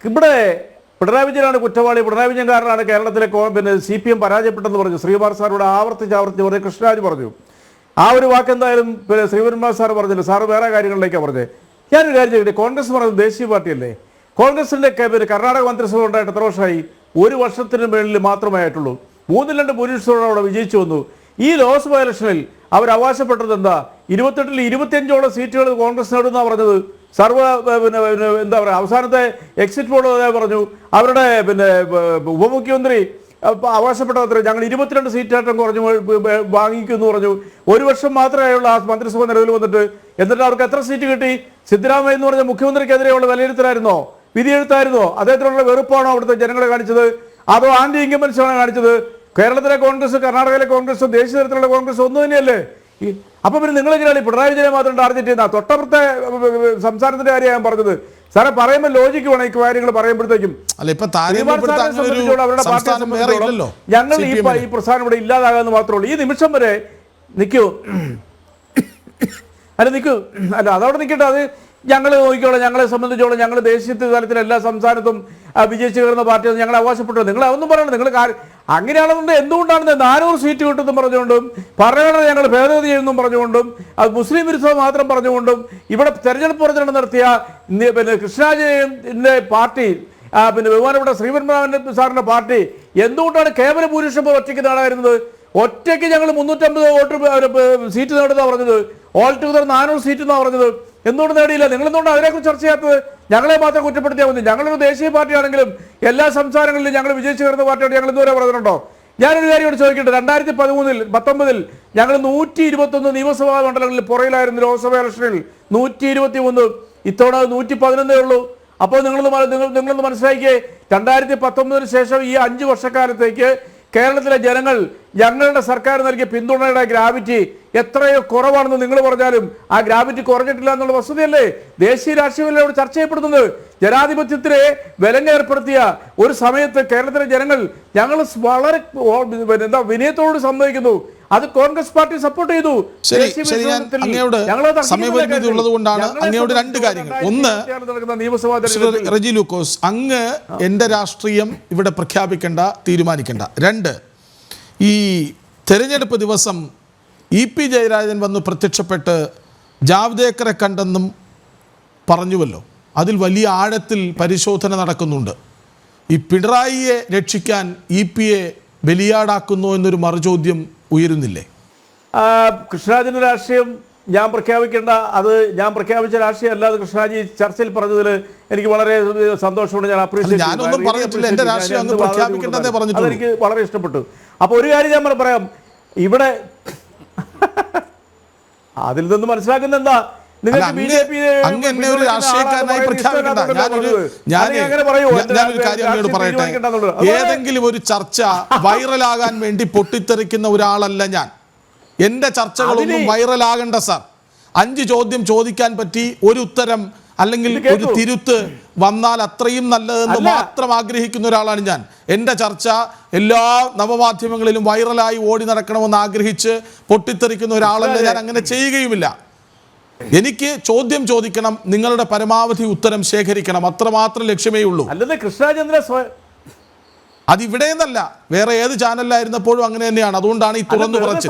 ഇവിടെ പിണറായി വിജയനാണ് കുറ്റവാളി, പിണറായി വിജയൻ കാരണമാണ് കേരളത്തിലെ CPM പരാജയപ്പെട്ടെന്ന് പറഞ്ഞു ശ്രീകുമാർ സാറോട് ആവർത്തിച്ച് പറഞ്ഞു. കൃഷ്ണരാജ് പറഞ്ഞു. ആ ഒരു വാക്ക് എന്തായാലും ശ്രീകുമാർ സാർ പറഞ്ഞില്ല. സാറ് വേറെ കാര്യങ്ങളിലേക്കാണ് പറഞ്ഞത്. ഞാനൊരു കാര്യം ചെയ്യട്ടെ, കോൺഗ്രസ് പറയുന്നത് ദേശീയ പാർട്ടിയല്ലേ? കോൺഗ്രസിൻ്റെ കർണാടക മന്ത്രിസഭ ഉണ്ടായിട്ട് എത്ര വർഷമായി? 1 വർഷത്തിന് മേളിൽ മാത്രമേ ആയിട്ടുള്ളൂ. 3-2 ഭൂരിപക്ഷത്തോടെ അവിടെ വിജയിച്ചു വന്നു. ഈ ലോക്സഭാ ഇലക്ഷനിൽ അവർ അവകാശപ്പെട്ടത് എന്താ? 28-ൽ 25ഓളം സീറ്റുകൾ കോൺഗ്രസ് നേടുന്നാണ് പറഞ്ഞത്. എന്താ പറയുക, അവസാനത്തെ എക്സിറ്റ് പോൾ പറഞ്ഞു. അവരുടെ ഉപമുഖ്യമന്ത്രി അവകാശപ്പെട്ടത്ര ഞങ്ങൾ 22 സീറ്റായിട്ടും കുറഞ്ഞു വാങ്ങിക്കുമെന്ന് പറഞ്ഞു. 1 വർഷം മാത്രമേ ഉള്ളൂ ആ മന്ത്രിസഭ നിലവിൽ വന്നിട്ട്. എന്നിട്ട് അവർക്ക് എത്ര സീറ്റ് കിട്ടി? സിദ്ധരാമയ്യ എന്ന് പറഞ്ഞ മുഖ്യമന്ത്രിക്കെതിരെയുള്ള വിലയിരുത്തലായിരുന്നോ, വിധിയെഴുത്തായിരുന്നോ? അദ്ദേഹത്തിനുള്ള വെറുപ്പാണോ അവിടുത്തെ ജനങ്ങളെ കാണിച്ചത്? അതോ ആന്റി ഇൻകംബൻസാണോ കാണിച്ചത്? കേരളത്തിലെ കോൺഗ്രസ്, കർണാടകയിലെ കോൺഗ്രസ്, ദേശീയ തലത്തിലുള്ള കോൺഗ്രസ് ഒന്നു തന്നെയല്ലേ? അപ്പൊ പിന്നെ നിങ്ങളെങ്ങനെയാണ് പിണറായി വിജയനെ മാത്രം ടാർഗറ്റ് ചെയ്യുന്ന? തൊട്ടപ്പുറത്തെ സംസ്ഥാനത്തിന്റെ കാര്യം ഞാൻ പറഞ്ഞത്. സാറെ പറയുമ്പോൾ ലോജിക്ക് വേണം ഈ കാര്യങ്ങൾ പറയുമ്പോഴത്തേക്കും. ഞങ്ങൾ ഈ പ്രസ്ഥാനം ഇവിടെ ഇല്ലാതാകാന്ന് മാത്രമേ ഉള്ളൂ. ഈ നിമിഷം വരെ നിൽക്കൂ, അല്ല അതവിടെ നിൽക്കട്ടെ. അത് ഞങ്ങൾ നോക്കിക്കോളാം, ഞങ്ങളെ സംബന്ധിച്ചോളം ഞങ്ങൾ ദേശീയ തലത്തിൽ എല്ലാ സംസ്ഥാനത്തും വിജയിച്ചു കയറുന്ന പാർട്ടിയെന്ന് ഞങ്ങൾ അവകാശപ്പെട്ടു. നിങ്ങൾ അതൊന്നും പറയണം. നിങ്ങൾ അങ്ങനെയാണെന്നുണ്ട് എന്തുകൊണ്ടാണ് 400 സീറ്റ് കിട്ടുമെന്നും പറഞ്ഞുകൊണ്ടും പറയണത് ഞങ്ങൾ ഭേദഗതി ചെയ്യുമെന്നും പറഞ്ഞുകൊണ്ടും അത് മുസ്ലിം വിരുദ്ധത മാത്രം പറഞ്ഞുകൊണ്ടും ഇവിടെ തെരഞ്ഞെടുപ്പ് പ്രചരണം നടത്തിയ കൃഷ്ണരാജിന്റെ പാർട്ടി, ബഹുമാനപ്പെട്ട ശ്രീപത്മനാഭൻ സാറിന്റെ പാർട്ടി എന്തുകൊണ്ടാണ് കേവല ഭൂരിപക്ഷം ഒറ്റയ്ക്ക് നേടായിരുന്നത്? ഒറ്റയ്ക്ക് ഞങ്ങൾ 350 വോട്ട് സീറ്റ് നേടുന്ന പറഞ്ഞത്. ഓൾ ടുഗദർ 400 സീറ്റ് എന്നാണ് പറഞ്ഞത്. എന്തുകൊണ്ട് നേടിയില്ല? നിങ്ങൾ എന്തുകൊണ്ട് അതിനെക്കുറിച്ച് ചർച്ച ചെയ്യാത്തത്? ഞങ്ങളെ മാത്രം കുറ്റപ്പെടുത്തിയാൽ മതി. ഞങ്ങളൊരു ദേശീയ പാർട്ടിയാണെങ്കിലും എല്ലാ സംസ്ഥാനങ്ങളിലും ഞങ്ങൾ വിജയിച്ചു കയറുന്ന പാർട്ടിയാണ്. ഞങ്ങൾ ഇതുവരെ പറഞ്ഞിട്ടുണ്ടോ? ഞാനൊരു കാര്യം ചോദിക്കട്ടെ. 2019 ഞങ്ങൾ 121 നിയമസഭാ മണ്ഡലങ്ങളിൽ പുറയിലായിരുന്നു. ലോക്സഭാ ഇലക്ഷനിൽ 121. ഇത്തവണ 111 ഉള്ളൂ. അപ്പോൾ നിങ്ങളൊന്ന് മനസ്സിലാക്കിയേ, 2019 ശേഷം ഈ 5 വർഷക്കാലത്തേക്ക് കേരളത്തിലെ ജനങ്ങൾ ഞങ്ങളുടെ സർക്കാർ നൽകിയ പിന്തുണയുടെ ഗ്രാവിറ്റി എത്രയോ കുറവാണെന്ന് നിങ്ങൾ പറഞ്ഞാലും ആ ഗ്രാവിറ്റി കുറഞ്ഞിട്ടില്ല എന്നുള്ള വസ്തുതയല്ലേ ദേശീയ രാഷ്ട്രീയത്തിലൂടെ ചർച്ച ചെയ്യപ്പെടുന്നത്? ജനാധിപത്യത്തിനെ വിലങ്ങേർപ്പെടുത്തിയ ഒരു സമയത്ത് കേരളത്തിലെ ജനങ്ങൾ ഞങ്ങൾ വളരെ വിനയത്തോട് സമ്മതിക്കുന്നു. അത് കോൺഗ്രസ് പാർട്ടി സപ്പോർട്ട് ചെയ്തു. അങ്ങയോട് 2 കാര്യങ്ങൾ. ഒന്ന്, റെജി ലൂക്കോസ്, അങ്ങ് എന്റെ രാഷ്ട്രീയം ഇവിടെ പ്രഖ്യാപിക്കേണ്ട, തീരുമാനിക്കേണ്ട. 2, ഈ തെരഞ്ഞെടുപ്പ് ദിവസം EP ജയരാജൻ വന്ന് പ്രത്യക്ഷപ്പെട്ട് ജാവ്ദേക്കറെ കണ്ടെന്നും പറഞ്ഞുവല്ലോ. അതിൽ വലിയ ആഴത്തിൽ പരിശോധന നടക്കുന്നുണ്ട്. ഈ പിണറായിയെ രക്ഷിക്കാൻ EP-യെ ബലിയാടാക്കുന്നു എന്നൊരു മറുചോദ്യം ഉയരുന്നില്ലേ? കൃഷ്ണരാജിന്റെ രാഷ്ട്രീയം ഞാൻ പ്രഖ്യാപിക്കേണ്ട, അത് ഞാൻ പ്രഖ്യാപിച്ച രാഷ്ട്രീയം അല്ലാതെ കൃഷ്ണരാജ് ചർച്ചയിൽ പറഞ്ഞതിൽ എനിക്ക് വളരെ സന്തോഷമുണ്ട്. ഞാൻ അപ്രീഷിയേറ്റ് അതെനിക്ക് വളരെ ഇഷ്ടപ്പെട്ടു. അപ്പൊ ഒരു കാര്യം ഞാൻ പറയാം, ഇവിടെ അതിൽ നിന്ന് മനസ്സിലാക്കുന്ന എന്താ, ഏതെങ്കിലും ഒരു ചർച്ച വൈറലാകാൻ വേണ്ടി പൊട്ടിത്തെറിക്കുന്ന ഒരാളല്ല ഞാൻ. എന്റെ ചർച്ചകളൊന്നും വൈറലാകണ്ട സാർ. 5 ചോദ്യം ചോദിക്കാൻ പറ്റി ഒരു ഉത്തരം അല്ലെങ്കിൽ ഒരു തിരുത്ത് വന്നാൽ അത്രയും നല്ലതെന്ന് മാത്രം ആഗ്രഹിക്കുന്ന ഒരാളാണ് ഞാൻ. എൻ്റെ ചർച്ച എല്ലാ നവമാധ്യമങ്ങളിലും വൈറലായി ഓടി നടക്കണമെന്ന് ആഗ്രഹിച്ച് പൊട്ടിത്തെറിക്കുന്ന ഒരാളല്ല ഞാൻ. അങ്ങനെ ചെയ്യുകയുമില്ല. എനിക്ക് ചോദ്യം ചോദിക്കണം, നിങ്ങളുടെ പരമാവധി ഉത്തരം ശേഖരിക്കണം, അത്രമാത്രം ലക്ഷ്യമേ ഉള്ളൂ. അതിവിടെ നിന്നല്ല, വേറെ ഏത് ചാനലിലായിരുന്നപ്പോഴും അങ്ങനെ തന്നെയാണ്. അതുകൊണ്ടാണ് ഈ തുറന്നു പറച്ചിൽ.